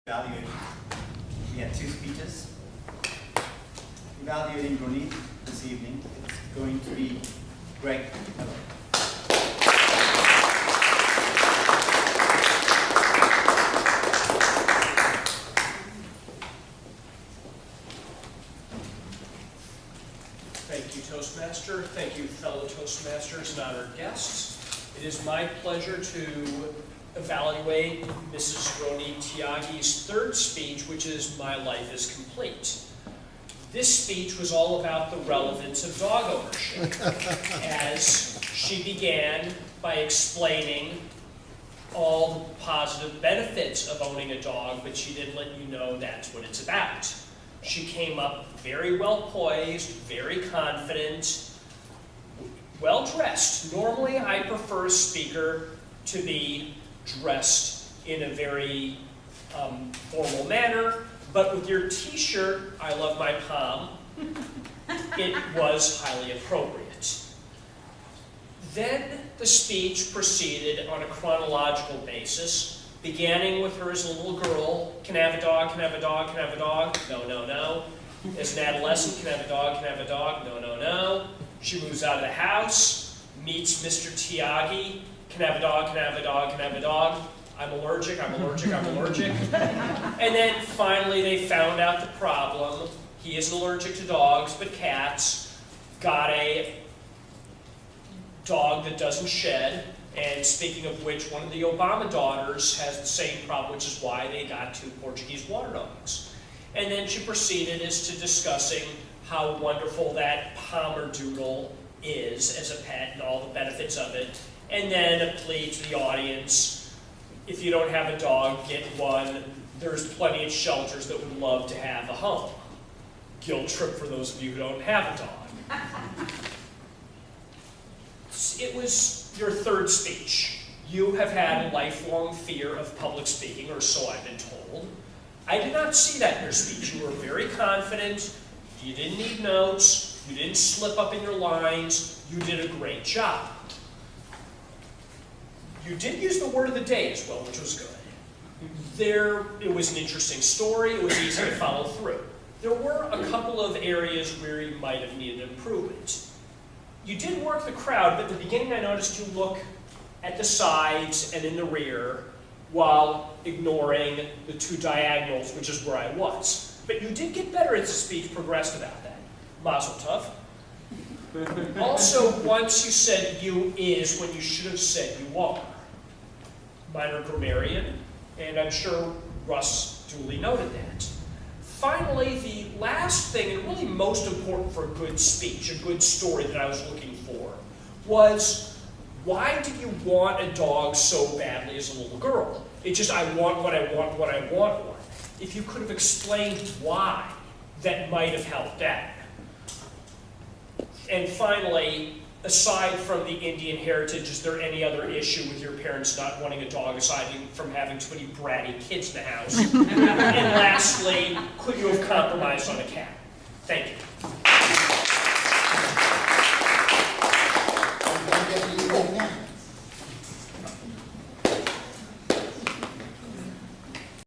Evaluating. We had two speeches. Evaluating Ronit this evening. It's going to be Greg. Hello. Thank you, Toastmaster. Thank you, fellow Toastmasters and honored guests. It is my pleasure to evaluate Mrs. Ronit Tyaghi's third speech, which is My Life is Complete. This speech was all about the relevance of dog ownership, as she began by explaining all the positive benefits of owning a dog, but she didn't let you know that's what it's about. She came up very well poised, very confident, well dressed. Normally I prefer a speaker to be dressed in a very formal manner, but with your t-shirt, I love my palm, it was highly appropriate. Then the speech proceeded on a chronological basis, beginning with her as a little girl. Can I have a dog? Can I have a dog? Can I have a dog? No, no, no. As an adolescent, can I have a dog? Can I have a dog? No, no, no. She moves out of the house, meets Mr. Tyaghi. Can I have a dog? Can I have a dog? Can I have a dog? I'm allergic, I'm allergic, I'm allergic. And then finally they found out the problem. He isn't allergic to dogs, but cats. Got a dog that doesn't shed. And speaking of which, one of the Obama daughters has the same problem, which is why they got two Portuguese water dogs. And then she proceeded as to discussing how wonderful that Pomerdoodle is as a pet and all the benefits of it. And then a plea to the audience, if you don't have a dog, get one. There's plenty of shelters that would love to have a home. Guilt trip for those of you who don't have a dog. It was your third speech. You have had a lifelong fear of public speaking, or so I've been told. I did not see that in your speech. You were very confident. You didn't need notes. You didn't slip up in your lines. You did a great job. You did use the word of the day as well, which was good. It was an interesting story. It was easy to follow through. There were a couple of areas where you might have needed improvement. You did work the crowd, but at the beginning I noticed you look at the sides and in the rear while ignoring the two diagonals, which is where I was. But you did get better as the speech progressed about that. Mazel tov. Also, once you said you is when you should have said you are. Minor grammarian, and I'm sure Russ duly noted that. Finally, the last thing, and really most important for a good speech, a good story that I was looking for, was why did you want a dog so badly as a little girl? It's just, I want one, I want one, I want one. If you could have explained why, that might have helped out. And finally, aside from the Indian heritage, is there any other issue with your parents not wanting a dog, aside from having too many bratty kids in the house? And lastly, could you have compromised on a cat? Thank you.